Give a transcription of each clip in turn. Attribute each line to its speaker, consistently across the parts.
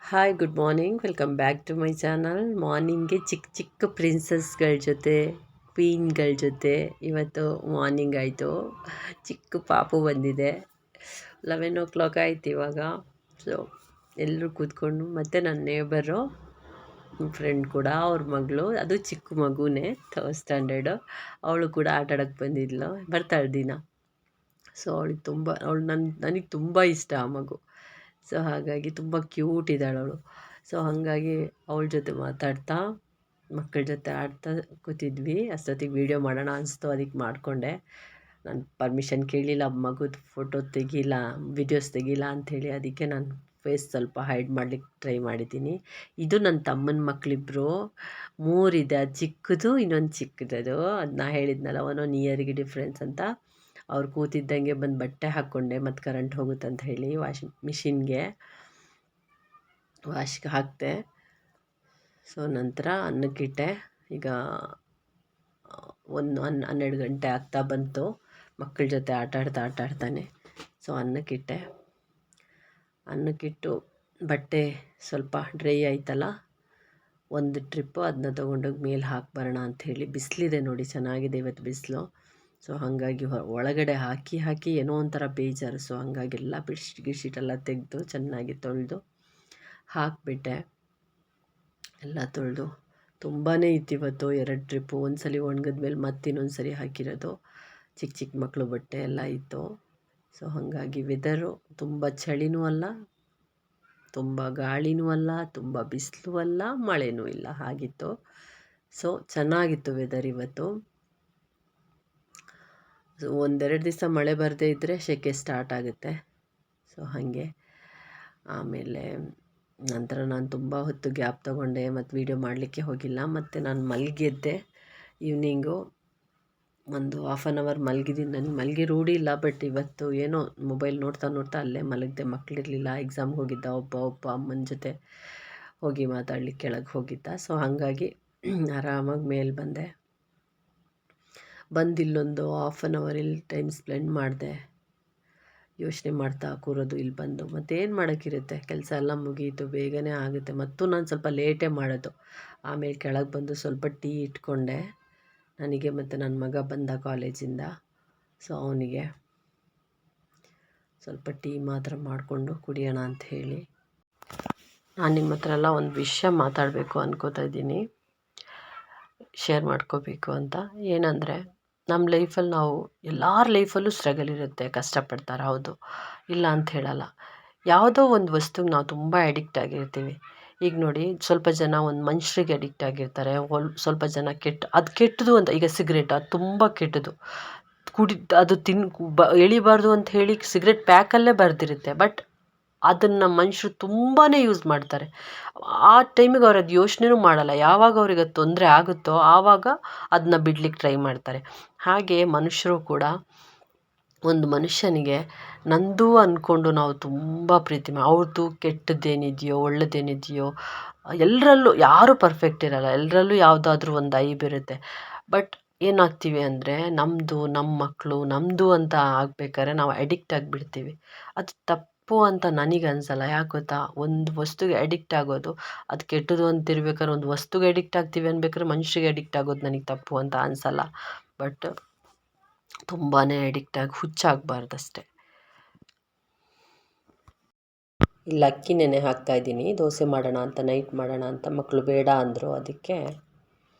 Speaker 1: Hi good morning welcome back to my channel. ಮಾರ್ನಿಂಗ್ಗೆ ಚಿಕ್ಕ ಚಿಕ್ಕ ಪ್ರಿನ್ಸಸ್ಗಳ ಜೊತೆ ಕ್ವೀನ್ಗಳ ಜೊತೆ ಇವತ್ತು ಮಾರ್ನಿಂಗ್ ಆಯಿತು. ಚಿಕ್ಕ ಪಾಪು ಬಂದಿದೆ. 11 o'clock ಆಯ್ತು ಇವಾಗ. ಸೊ ಎಲ್ಲರೂ ಕೂತ್ಕೊಂಡು ಮತ್ತು ನನ್ನ ನೇಬರು ಫ್ರೆಂಡ್ ಕೂಡ ಅವ್ರ ಮಗಳು, ಅದು ಚಿಕ್ಕ ಮಗುನೇ, 3rd standard. ಅವಳು ಕೂಡ ಆಟಾಡೋಕ್ಕೆ ಬಂದಿದ್ಲು, ಬರ್ತಾಳೆ ದಿನ. ಸೊ ನನಗೆ ತುಂಬ ಇಷ್ಟ ಆ ಮಗು. ಸೊ ಹಾಗಾಗಿ ತುಂಬ ಕ್ಯೂಟ್ ಇದ್ದಾಳೆ ಅವಳು. ಸೊ ಹಾಗಾಗಿ ಅವಳ ಜೊತೆ ಮಾತಾಡ್ತಾ ಮಕ್ಕಳ ಜೊತೆ ಆಡ್ತಾ ಕೂತಿದ್ವಿ. ಅಷ್ಟೊತ್ತಿಗೆ ವೀಡಿಯೋ ಮಾಡೋಣ ಅನಿಸ್ತು, ಅದಕ್ಕೆ ಮಾಡಿಕೊಂಡೆ. ನಾನು ಪರ್ಮಿಷನ್ ಕೇಳಿಲ್ಲ, ಮಗುದು ಫೋಟೋ ತೆಗಿಲ್ಲ, ವಿಡಿಯೋಸ್ ತೆಗಿಲ್ಲ ಅಂಥೇಳಿ. ಅದಕ್ಕೆ ನಾನು ಫೇಸ್ ಸ್ವಲ್ಪ ಹೈಡ್ ಮಾಡ್ಲಿಕ್ಕೆ ಟ್ರೈ ಮಾಡಿದ್ದೀನಿ. ಇದು ನನ್ನ ತಮ್ಮನ ಮಕ್ಕಳಿಬ್ರು, 3 ಇದೆ. ಅದು ಚಿಕ್ಕದು, ಇನ್ನೊಂದು ಚಿಕ್ಕದದು. ಅದನ್ನ ಹೇಳಿದ್ನಲ್ಲ, 1 ಇಯರ್ಗೆ ಡಿಫ್ರೆನ್ಸ್ ಅಂತ. ಅವ್ರು ಕೂತಿದ್ದಂಗೆ ಬಂದು ಬಟ್ಟೆ ಹಾಕ್ಕೊಂಡೆ, ಮತ್ತು ಕರೆಂಟ್ ಹೋಗುತ್ತಂತ ಹೇಳಿ ಮಿಷಿನ್ಗೆ ವಾಶ್ಗೆ ಹಾಕಿದೆ. ಸೊ ನಂತರ ಅನ್ನಕ್ಕಿಟ್ಟೆ. ಈಗ 12 ಗಂಟೆ ಆಗ್ತಾ ಬಂತು. ಮಕ್ಕಳ ಜೊತೆ ಆಟಾಡ್ತಾನೆ. ಸೊ ಅನ್ನಕ್ಕಿಟ್ಟು ಬಟ್ಟೆ ಸ್ವಲ್ಪ ಡ್ರೈ ಆಯ್ತಲ್ಲ, ಒಂದು ಟ್ರಿಪ್ಪು ಅದನ್ನ ತೊಗೊಂಡೋಗಿ ಮೇಲೆ ಹಾಕಿ ಅಂಥೇಳಿ. ಬಿಸಿಲಿದೆ ನೋಡಿ, ಚೆನ್ನಾಗಿದೆ ಇವತ್ತು ಬಿಸಿಲು. ಸೊ ಹಾಗಾಗಿ ಒಳಗಡೆ ಹಾಕಿ ಏನೋ ಒಂಥರ ಬೇಜಾರು. ಸೊ ಹಾಗಾಗಿ ಎಲ್ಲ ಬೆಡ್ಶೀಟೆಲ್ಲ ತೆಗೆದು ಚೆನ್ನಾಗಿ ತೊಳೆದು ಹಾಕಿಬಿಟ್ಟೆ. ಎಲ್ಲ ತೊಳೆದು ತುಂಬಾ ಇತ್ತು ಇವತ್ತು. 2 ಟ್ರಿಪ್ಪು, ಒಂದ್ಸಲಿ ಒಣಗಿದ್ಮೇಲೆ ಮತ್ತೆ ಇನ್ನೊಂದು ಸರಿ ಹಾಕಿರೋದು. ಚಿಕ್ಕ ಮಕ್ಕಳು ಬಟ್ಟೆ ಎಲ್ಲ ಇತ್ತು. ಸೊ ಹಾಗಾಗಿ ವೆದರು ತುಂಬ ಚಳಿನೂ ಅಲ್ಲ, ತುಂಬ ಗಾಳಿನೂ ಅಲ್ಲ, ತುಂಬ ಬಿಸಿಲು ಅಲ್ಲ, ಮಳೆನೂ ಇಲ್ಲ, ಹಾಗಿತ್ತು. ಸೊ ಚೆನ್ನಾಗಿತ್ತು ವೆದರ್ ಇವತ್ತು. ಸೊ 1-2 ದಿವಸ ಮಳೆ ಬರದೇ ಇದ್ದರೆ ಸೆಕೆ ಸ್ಟಾರ್ಟ್ ಆಗುತ್ತೆ. ಸೊ ಹಾಗೆ ಆಮೇಲೆ ನಂತರ ನಾನು ತುಂಬ ಹೊತ್ತು ಗ್ಯಾಪ್ ತೊಗೊಂಡೆ, ಮತ್ತು ವೀಡಿಯೋ ಮಾಡಲಿಕ್ಕೆ ಹೋಗಿಲ್ಲ. ಮತ್ತು ನಾನು ಮಲಗಿದ್ದೆ ಈವ್ನಿಂಗು ಒಂದು 1/2 hour ಮಲಗಿದ್ದೀನಿ. ನನಗೆ ಮಲಗಿ ರೂಢಿ ಇಲ್ಲ, ಬಟ್ ಇವತ್ತು ಏನೋ ಮೊಬೈಲ್ ನೋಡ್ತಾ ಅಲ್ಲೇ ಮಲಗಿದೆ. ಮಕ್ಕಳಿರಲಿಲ್ಲ, ಎಕ್ಸಾಮ್ಗೆ ಹೋಗಿದ್ದ ಒಬ್ಬ ಅಮ್ಮನ ಜೊತೆ ಹೋಗಿ ಮಾತಾಡ್ಲಿಕ್ಕೆ ಕೆಳಗೆ ಹೋಗಿದ್ದ. ಸೊ ಹಾಗಾಗಿ ಆರಾಮಾಗಿ ಮೇಲೆ ಬಂದು ಇಲ್ಲೊಂದು 1/2 hour ಇಲ್ಲಿ ಟೈಮ್ ಸ್ಪೆಂಡ್ ಮಾಡಿದೆ. ಯೋಚನೆ ಮಾಡ್ತಾ ಕೂರೋದು ಇಲ್ಲಿ ಬಂದು. ಮತ್ತೇನು ಮಾಡೋಕ್ಕಿರುತ್ತೆ, ಕೆಲಸ ಎಲ್ಲ ಮುಗಿಯಿತು, ಬೇಗನೆ ಆಗುತ್ತೆ. ಮತ್ತು ನಾನು ಸ್ವಲ್ಪ ಲೇಟೇ ಮಾಡೋದು. ಆಮೇಲೆ ಕೆಳಗೆ ಬಂದು ಸ್ವಲ್ಪ ಟೀ ಇಟ್ಕೊಂಡೆ ನನಗೆ, ಮತ್ತು ನನ್ನ ಮಗ ಬಂದ ಕಾಲೇಜಿಂದ. ಸೊ ಅವನಿಗೆ ಸ್ವಲ್ಪ ಟೀ ಮಾತ್ರ ಮಾಡಿಕೊಂಡು ಕುಡಿಯೋಣ ಅಂತ ಹೇಳಿ. ನಾನು ನಿಮ್ಮ ಹತ್ರ ಎಲ್ಲ ಒಂದು ವಿಷಯ ಮಾತಾಡಬೇಕು ಅಂದ್ಕೋತಾ ಇದ್ದೀನಿ, ಶೇರ್ ಮಾಡ್ಕೋಬೇಕು ಅಂತ. ಏನಂದರೆ, ನಮ್ಮ ಲೈಫಲ್ಲಿ ನಾವು ಎಲ್ಲರ ಲೈಫಲ್ಲೂ ಸ್ಟ್ರಗಲ್ ಇರುತ್ತೆ, ಕಷ್ಟಪಡ್ತಾರೆ, ಹೌದು, ಇಲ್ಲ ಅಂತ ಹೇಳಲ್ಲ. ಯಾವುದೋ ಒಂದು ವಸ್ತುಗೆ ನಾವು ತುಂಬ ಅಡಿಕ್ಟ್ ಆಗಿರ್ತೀವಿ. ಈಗ ನೋಡಿ, ಸ್ವಲ್ಪ ಜನ ಒಂದು ಮನುಷ್ಯರಿಗೆ ಅಡಿಕ್ಟ್ ಆಗಿರ್ತಾರೆ, ಸ್ವಲ್ಪ ಜನ ಕೆಟ್ಟದು ಅಂತ. ಈಗ ಸಿಗರೇಟ್, ಅದು ತುಂಬ ಕೆಟ್ಟದು. ಅದು ಎಳಿಬಾರ್ದು ಅಂತ ಹೇಳಿ ಸಿಗರೇಟ್ ಪ್ಯಾಕಲ್ಲೇ ಬರೆದಿರುತ್ತೆ, ಬಟ್ ಅದನ್ನು ಮನುಷ್ಯರು ತುಂಬಾ ಯೂಸ್ ಮಾಡ್ತಾರೆ. ಆ ಟೈಮಿಗೆ ಅವ್ರು ಅದು ಯೋಚನೆನೂ ಮಾಡಲ್ಲ. ಯಾವಾಗ ಅವ್ರಿಗೆ ಅದು ತೊಂದರೆ ಆಗುತ್ತೋ ಆವಾಗ ಅದನ್ನ ಬಿಡ್ಲಿಕ್ಕೆ ಟ್ರೈ ಮಾಡ್ತಾರೆ. ಹಾಗೆ ಮನುಷ್ಯರು ಕೂಡ ಒಂದು ಮನುಷ್ಯನಿಗೆ ನಂದು ಅಂದ್ಕೊಂಡು ನಾವು ತುಂಬ ಪ್ರೀತಿ ಅವ್ರದ್ದು ಕೆಟ್ಟದ್ದೇನಿದೆಯೋ ಒಳ್ಳೆಯದೇನಿದೆಯೋ, ಎಲ್ಲರಲ್ಲೂ ಯಾರೂ ಪರ್ಫೆಕ್ಟ್ ಇರಲ್ಲ, ಎಲ್ಲರಲ್ಲೂ ಯಾವುದಾದ್ರೂ ಒಂದು ಐಬಿರುತ್ತೆ. ಬಟ್ ಏನಾಗ್ತೀವಿ ಅಂದರೆ, ನಮ್ಮ ಮಕ್ಕಳು ನಮ್ಮದು ಅಂತ ಆಗ್ಬೇಕಾದ್ರೆ ನಾವು ಅಡಿಕ್ಟ್ ಆಗಿಬಿಡ್ತೀವಿ. ಅದು ತಪ್ಪು ಅಂತ ನನಗೆ ಅನಿಸಲ್ಲ. ಯಾಕೆ ಗೊತ್ತಾ, ಒಂದು ವಸ್ತುಗೆ ಅಡಿಕ್ಟ್ ಆಗೋದು ಅದು ಕೆಟ್ಟದು ಅಂತಿರ್ಬೇಕಾದ್ರೆ, ಒಂದು ವಸ್ತುಗೆ ಅಡಿಕ್ಟ್ ಆಗ್ತೀವಿ ಅನ್ಬೇಕಾದ್ರೆ ಮನುಷ್ಯರಿಗೆ ಅಡಿಕ್ಟ್ ಆಗೋದು ನನಗೆ ತಪ್ಪು ಅಂತ ಅನಿಸಲ್ಲ. ಬಟ್ ತುಂಬಾ ಅಡಿಕ್ಟಾಗಿ ಹುಚ್ಚಾಗಬಾರ್ದಷ್ಟೆ. ಇಲ್ಲಿ ಅಕ್ಕಿ ನೆನೆ ಹಾಕ್ತಾಯಿದ್ದೀನಿ, ದೋಸೆ ಮಾಡೋಣ ಅಂತ, ನೈಟ್ ಮಾಡೋಣ ಅಂತ. ಮಕ್ಕಳು ಬೇಡ ಅಂದರು, ಅದಕ್ಕೆ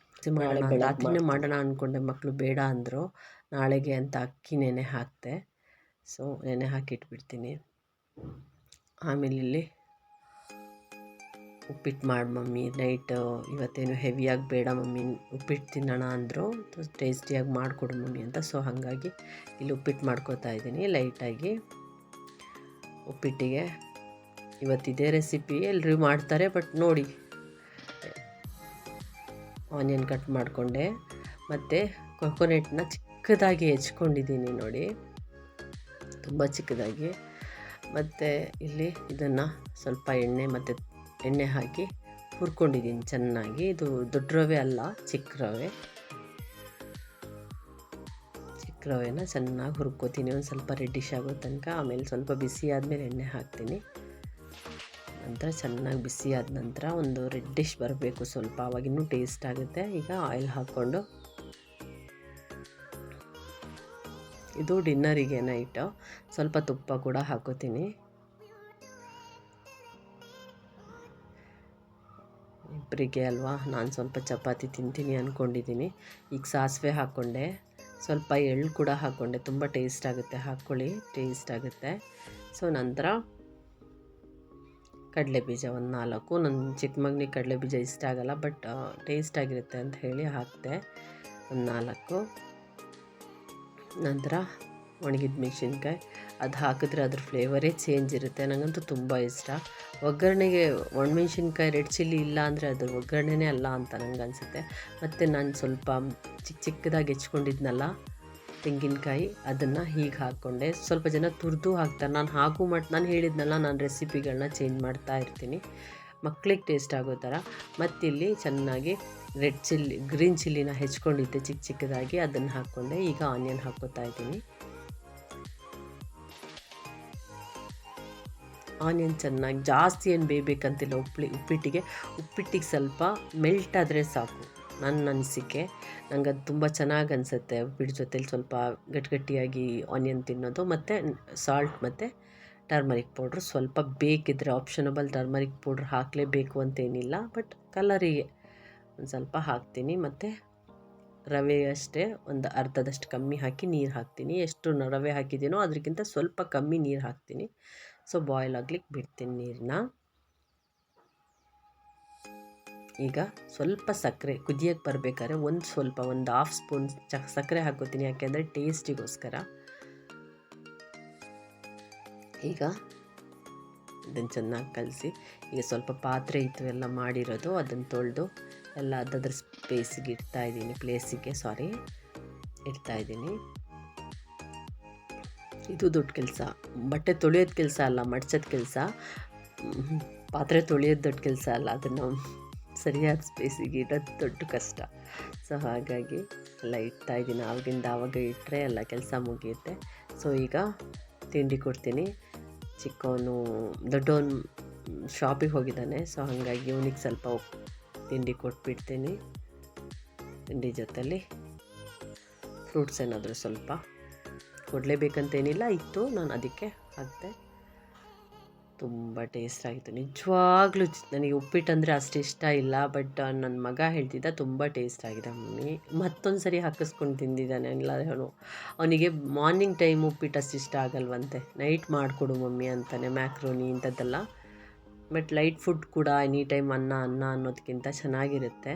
Speaker 1: ರಾತ್ರಿನೇ ಮಾಡೋಣ ಅಂದ್ಕೊಂಡೆ. ಮಕ್ಕಳು ಬೇಡ ಅಂದರು, ನಾಳೆಗೆ ಅಂತ ಅಕ್ಕಿ ನೆನೆ ಹಾಕಿದೆ. ಸೊ ನೆನೆ ಹಾಕಿಟ್ಬಿಡ್ತೀನಿ. ಆಮೇಲೆ ಇಲ್ಲಿ ಉಪ್ಪಿಟ್ಟು ಮಾಡಿ ಮಮ್ಮಿ, ನೈಟ್ ಇವತ್ತೇನು ಹೆವಿಯಾಗಿ ಬೇಡ ಮಮ್ಮಿ, ಉಪ್ಪಿಟ್ಟು ತಿನ್ನೋಣ ಅಂದರು, ಟೇಸ್ಟಿಯಾಗಿ ಮಾಡಿಕೊಡು ಮಮ್ಮಿ ಅಂತ. ಸೊ ಹಾಗಾಗಿ ಇಲ್ಲಿ ಉಪ್ಪಿಟ್ಟು ಮಾಡ್ಕೋತಾ ಇದ್ದೀನಿ ಲೈಟಾಗಿ. ಉಪ್ಪಿಟ್ಟಿಗೆ ಇವತ್ತಿದೇ ರೆಸಿಪಿ, ಎಲ್ಲರೂ ಮಾಡ್ತಾರೆ, ಬಟ್ ನೋಡಿ, ಆನಿಯನ್ ಕಟ್ ಮಾಡಿಕೊಂಡೆ, ಮತ್ತು ಕೊಕೊನೆಟ್ನ ಚಿಕ್ಕದಾಗಿ ಹೆಚ್ಕೊಂಡಿದ್ದೀನಿ ನೋಡಿ, ತುಂಬ ಚಿಕ್ಕದಾಗಿ. ಮತ್ತು ಇಲ್ಲಿ ಇದನ್ನು ಸ್ವಲ್ಪ ಎಣ್ಣೆ ಹಾಕಿ ಹುರ್ಕೊಂಡಿದ್ದೀನಿ ಚೆನ್ನಾಗಿ. ಇದು ದೊಡ್ಡ ರವೆ ಅಲ್ಲ, ಚಿಕ್ಕ ರವೆನ ಚೆನ್ನಾಗಿ ಹುರ್ಕೋತೀನಿ ಒಂದು ಸ್ವಲ್ಪ ರೆಡ್ಡಿಶ್ ಆಗೋ ತನಕ. ಆಮೇಲೆ ಸ್ವಲ್ಪ ಬಿಸಿ ಆದಮೇಲೆ ಎಣ್ಣೆ ಹಾಕ್ತೀನಿ. ನಂತರ ಚೆನ್ನಾಗಿ ಬಿಸಿ ಆದ ನಂತರ ಒಂದು ರೆಡ್ಡಿಶ್ ಬರಬೇಕು ಸ್ವಲ್ಪ, ಅವಾಗಿನ್ನೂ ಟೇಸ್ಟ್ ಆಗುತ್ತೆ. ಈಗ ಆಯಿಲ್ ಹಾಕ್ಕೊಂಡು, ಇದು ಡಿನ್ನರಿಗೆ ನೈಟು ಸ್ವಲ್ಪ ತುಪ್ಪ ಕೂಡ ಹಾಕೋತೀನಿ. ಇಬ್ಬರಿಗೆ ಅಲ್ವಾ, ನಾನು ಸ್ವಲ್ಪ ಚಪಾತಿ ತಿಂತೀನಿ ಅಂದ್ಕೊಂಡಿದ್ದೀನಿ. ಈಗ ಸಾಸಿವೆ ಹಾಕ್ಕೊಂಡೆ, ಸ್ವಲ್ಪ ಎಳ್ಳು ಕೂಡ ಹಾಕ್ಕೊಂಡೆ. ತುಂಬ ಟೇಸ್ಟ್ ಆಗುತ್ತೆ, ಹಾಕ್ಕೊಳ್ಳಿ, ಟೇಸ್ಟ್ ಆಗುತ್ತೆ. ಸೊ ನಂತರ ಕಡಲೆಬೀಜ ಒಂದು 4, ನನ್ನ ಚಿಕ್ಕ ಮಗನಿಗೆ ಕಡಲೆಬೀಜ ಇಷ್ಟ ಆಗಲ್ಲ, ಬಟ್ ಟೇಸ್ಟ್ ಆಗಿರುತ್ತೆ ಅಂತ ಹೇಳಿ ಹಾಕಿದೆ ಒಂದು 4. ನಂತರ ಒಣಗಿದ ಮೆಣಸಿನ್ಕಾಯಿ, ಅದು ಹಾಕಿದ್ರೆ ಅದ್ರ ಫ್ಲೇವರೇ ಚೇಂಜ್ ಇರುತ್ತೆ. ನನಗಂತೂ ತುಂಬ ಇಷ್ಟ. ಒಗ್ಗರಣೆಗೆ ಒಣಮೆಣ್ಸಿನ್ಕಾಯಿ ರೆಡ್ ಚಿಲ್ಲಿ ಇಲ್ಲ ಅಂದರೆ ಅದು ಒಗ್ಗರಣೆನೇ ಅಲ್ಲ ಅಂತ ನನಗೆ ಅನಿಸುತ್ತೆ. ಮತ್ತು ನಾನು ಸ್ವಲ್ಪ ಚಿಕ್ಕದಾಗಿ ಹೆಚ್ಕೊಂಡಿದ್ನಲ್ಲ ತೆಂಗಿನಕಾಯಿ, ಅದನ್ನು ಹೀಗೆ ಹಾಕ್ಕೊಂಡೆ. ಸ್ವಲ್ಪ ಜನ ತುರಿದು ಹಾಕ್ತಾರೆ, ನಾನು ಹೇಳಿದ್ನಲ್ಲ, ನಾನು ರೆಸಿಪಿಗಳನ್ನ ಚೇಂಜ್ ಮಾಡ್ತಾ ಇರ್ತೀನಿ ಮಕ್ಕಳಿಗೆ ಟೇಸ್ಟ್ ಆಗೋ ಥರ. ಮತ್ತಿಲ್ಲಿ ಚೆನ್ನಾಗಿ ಗ್ರೀನ್ ಚಿಲ್ಲಿನ ಹೆಚ್ಕೊಂಡಿದ್ದೆ ಚಿಕ್ಕದಾಗಿ, ಅದನ್ನು ಹಾಕ್ಕೊಂಡೆ. ಈಗ ಆನಿಯನ್ ಹಾಕ್ಕೋತಾ ಇದ್ದೀನಿ. ಆನಿಯನ್ ಚೆನ್ನಾಗಿ ಜಾಸ್ತಿ ಏನು ಬೇಯಬೇಕಂತಿಲ್ಲ. ಉಪ್ಪಿಟ್ಟಿಗೆ ಸ್ವಲ್ಪ ಮೆಲ್ಟ್ ಆದರೆ ಸಾಕು, ನನ್ನ ಅನಿಸಿಕೆ. ನಂಗೆ ಅದು ತುಂಬ ಚೆನ್ನಾಗಿ ಅನಿಸುತ್ತೆ ಉಪ್ಪಿಟ್ಟು ಜೊತೆಲಿ ಸ್ವಲ್ಪ ಗಟ್ಟಿಯಾಗಿ ಆನಿಯನ್ ತಿನ್ನೋದು. ಮತ್ತು ಸಾಲ್ಟ್ ಮತ್ತು ಟರ್ಮರಿಕ್ ಪೌಡ್ರ್ ಸ್ವಲ್ಪ ಬೇಕಿದ್ದರೆ ಆಪ್ಷನಬಲ್, ಟರ್ಮರಿಕ್ ಪೌಡ್ರ್ ಹಾಕಲೇಬೇಕು ಅಂತೇನಿಲ್ಲ, ಬಟ್ ಕಲರಿಗೆ ಒಂದು ಸ್ವಲ್ಪ ಹಾಕ್ತೀನಿ. ಮತ್ತು ರವೆ ಅಷ್ಟೇ ಒಂದು ಅರ್ಧದಷ್ಟು ಕಮ್ಮಿ ಹಾಕಿ ನೀರು ಹಾಕ್ತೀನಿ. ಎಷ್ಟು ರವೆ ಹಾಕಿದ್ದೀನೋ ಅದಕ್ಕಿಂತ ಸ್ವಲ್ಪ ಕಮ್ಮಿ ನೀರು ಹಾಕ್ತೀನಿ. ಸೊ ಬಾಯ್ಲ್ ಆಗ್ಲಿಕ್ಕೆ ಬಿಡ್ತೀನಿ ನೀರನ್ನ. ಈಗ ಸ್ವಲ್ಪ ಸಕ್ಕರೆ ಕುದಿಯೋಕ್ಕೆ ಬರಬೇಕಾದ್ರೆ ಒಂದು ಹಾಫ್ ಸ್ಪೂನ್ ಸಕ್ಕರೆ ಹಾಕೋತೀನಿ, ಯಾಕೆಂದರೆ ಟೇಸ್ಟಿಗೋಸ್ಕರ. ಈಗ ಅದನ್ನು ಚೆನ್ನಾಗಿ ಕಲಸಿ, ಈಗ ಸ್ವಲ್ಪ ಪಾತ್ರೆ ಇತ್ತು ಎಲ್ಲ ಮಾಡಿರೋದು, ಅದನ್ನು ತೊಳೆದು ಎಲ್ಲ ಅದರ ಪ್ಲೇಸಿಗೆ ಇಡ್ತಾಯಿದ್ದೀನಿ. ಇದು ದೊಡ್ಡ ಕೆಲಸ, ಬಟ್ಟೆ ತೊಳೆಯೋದು ಕೆಲಸ ಅಲ್ಲ, ಮಡ್ಚೋದು ಕೆಲಸ. ಪಾತ್ರೆ ತೊಳೆಯೋದು ದೊಡ್ಡ ಕೆಲಸ ಅಲ್ಲ, ಅದನ್ನು ಸರಿಯಾದ ಸ್ಪೇಸಿಗೆ ಇಡೋದು ದೊಡ್ಡ ಕಷ್ಟ. ಸೊ ಹಾಗಾಗಿ ಎಲ್ಲ ಇಡ್ತಾಯಿದ್ದೀನಿ. ಆವಾಗ ಇಟ್ಟರೆ ಎಲ್ಲ ಕೆಲಸ ಮುಗಿಯುತ್ತೆ. ಸೊ ಈಗ ತಿಂಡಿ ಕೊಡ್ತೀನಿ. ದೊಡ್ಡವನು ಶಾಪಿಗೆ ಹೋಗಿದ್ದಾನೆ, ಸೊ ಹಾಗಾಗಿ ಇವನಿಗೆ ಸ್ವಲ್ಪ ತಿಂಡಿ ಕೊಟ್ಬಿಡ್ತೀನಿ. ತಿಂಡಿ ಜೊತೆಲಿ ಫ್ರೂಟ್ಸ್ ಏನಾದರೂ ಸ್ವಲ್ಪ ಕೊಡಲೇಬೇಕಂತೇನಿಲ್ಲ, ಇತ್ತು, ನಾನು ಅದಕ್ಕೆ ಹಾಕಿದೆ. ತುಂಬ ಟೇಸ್ಟ್ ಆಗಿತ್ತು ನಿಜವಾಗ್ಲೂ. ನನಗೆ ಉಪ್ಪಿಟ್ಟಂದರೆ ಅಷ್ಟು ಇಷ್ಟ ಇಲ್ಲ, ಬಟ್ ನನ್ನ ಮಗ ಹೇಳ್ತಿದ್ದ ತುಂಬ ಟೇಸ್ಟ್ ಆಗಿದೆ ಮಮ್ಮಿ. ಮತ್ತೊಂದು ಸರಿ ಹಾಕಿಸ್ಕೊಂಡು ತಿಂದಿದ್ದಾನೆ ಎಲ್ಲರೂ. ಅವನಿಗೆ ಮಾರ್ನಿಂಗ್ ಟೈಮ್ ಉಪ್ಪಿಟ್ಟು ಅಷ್ಟು ಇಷ್ಟ ಆಗಲ್ವಂತೆ, ನೈಟ್ ಮಾಡಿಕೊಡು ಮಮ್ಮಿ ಅಂತಾನೆ, ಮ್ಯಾಕ್ರೋನಿ ಇಂಥದ್ದೆಲ್ಲ. ಬಟ್ ಲೈಟ್ ಫುಡ್ ಕೂಡ ಎನಿ ಟೈಮ್ ಅನ್ನ ಅನ್ನೋದಕ್ಕಿಂತ ಚೆನ್ನಾಗಿರುತ್ತೆ.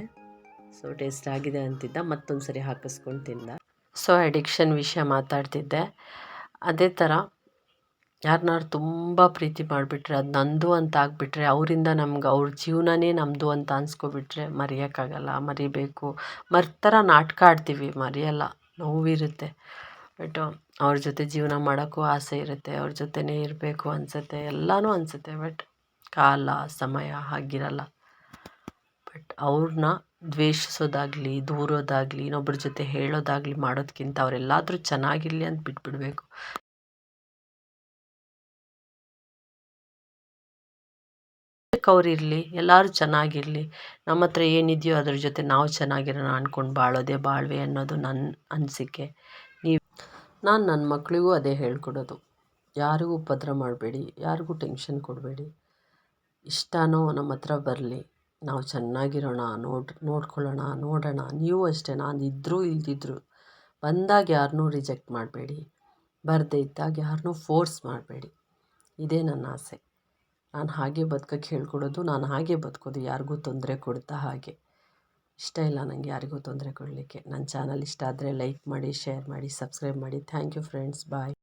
Speaker 1: ಸೊ ಟೇಸ್ಟ್ ಆಗಿದೆ ಅಂತಿದ್ದ, ಮತ್ತೊಂದು ಸರಿ ಹಾಕಿಸ್ಕೊಂಡು ತಿಂದ. ಸೊ ಅಡಿಕ್ಷನ್ ವಿಷಯ ಮಾತಾಡ್ತಿದ್ದೆ. ಅದೇ ಥರ ಯಾರನ್ನಾರು ತುಂಬ ಪ್ರೀತಿ ಮಾಡಿಬಿಟ್ರೆ, ಅದು ನಂದು ಅಂತ ಆಗಿಬಿಟ್ರೆ, ಅವರಿಂದ ನಮ್ಗೆ ಅವ್ರ ಜೀವನನೇ ನಮ್ಮದು ಅಂತ ಅನ್ಸ್ಕೊಬಿಟ್ರೆ ಮರೆಯೋಕ್ಕಾಗಲ್ಲ. ಮರಿಬೇಕು, ಮರ್ತರ ನಾಟಕ ಆಡ್ತೀವಿ, ಮರೆಯಲ್ಲ, ನೋವಿರುತ್ತೆ. ಬಟ್ ಅವ್ರ ಜೊತೆ ಜೀವನ ಮಾಡೋಕ್ಕೂ ಆಸೆ ಇರುತ್ತೆ, ಅವ್ರ ಜೊತೆನೇ ಇರಬೇಕು ಅನಿಸುತ್ತೆ, ಎಲ್ಲನೂ ಅನಿಸುತ್ತೆ. ಬಟ್ ಕಾಲ ಸಮಯ ಹಾಗಿರಲ್ಲ. ಬಟ್ ಅವ್ರನ್ನ ದ್ವೇಷಿಸೋದಾಗಲಿ, ದೂರೋದಾಗಲಿ, ಇನ್ನೊಬ್ಬರ ಜೊತೆ ಹೇಳೋದಾಗಲಿ ಮಾಡೋದಕ್ಕಿಂತ ಅವರೆಲ್ಲಾದರೂ ಚೆನ್ನಾಗಿರಲಿ ಅಂತ ಬಿಟ್ಬಿಡಬೇಕು. ಅವ್ರಿರಲಿ, ಎಲ್ಲರೂ ಚೆನ್ನಾಗಿರಲಿ, ನಮ್ಮ ಹತ್ರ ಏನಿದೆಯೋ ಅದ್ರ ಜೊತೆ ನಾವು ಚೆನ್ನಾಗಿರೋಣ ಅಂದ್ಕೊಂಡು ಬಾಳೋದೇ ಬಾಳ್ವೆ ಅನ್ನೋದು ನನ್ನ ಅನಿಸಿಕೆ. ನಾನು ನನ್ನ ಮಕ್ಕಳಿಗೂ ಅದೇ ಹೇಳ್ಕೊಡೋದು, ಯಾರಿಗೂ ಉಪದ್ರ ಮಾಡಬೇಡಿ, ಯಾರಿಗೂ ಟೆನ್ಷನ್ ಕೊಡಬೇಡಿ. ಇಷ್ಟನೋ ನಮ್ಮ ಹತ್ರ ಬರಲಿ, ನಾವು ಚೆನ್ನಾಗಿರೋಣ, ನೋಡ್ಕೊಳ್ಳೋಣ, ನೋಡೋಣ. ನೀವು ಅಷ್ಟೇ, ನಾನು ಇದ್ದರೂ ಇಲ್ದಿದ್ರು ಬಂದಾಗ ಯಾರನ್ನೂ ರಿಜೆಕ್ಟ್ ಮಾಡಬೇಡಿ, ಬರದೇ ಇದ್ದಾಗ ಯಾರನ್ನೂ ಫೋರ್ಸ್ ಮಾಡಬೇಡಿ. ಇದೇ ನನ್ನ ಆಸೆ. ನಾನು ಹಾಗೆ ಬದುಕೋಕ್ಕೆ ಹೇಳ್ಕೊಡೋದು, ನಾನು ಹಾಗೆ ಬದುಕೋದು, ಯಾರಿಗೂ ತೊಂದರೆ ಕೊಡ್ತಾ ಹಾಗೆ ಇಷ್ಟ ಇಲ್ಲ ನನಗೆ ಯಾರಿಗೂ ತೊಂದರೆ ಕೊಡಲಿಕ್ಕೆ. ನನ್ನ ಚಾನಲ್ ಇಷ್ಟ ಆದರೆ ಲೈಕ್ ಮಾಡಿ, ಶೇರ್ ಮಾಡಿ, ಸಬ್ಸ್ಕ್ರೈಬ್ ಮಾಡಿ. Thank you friends, bye.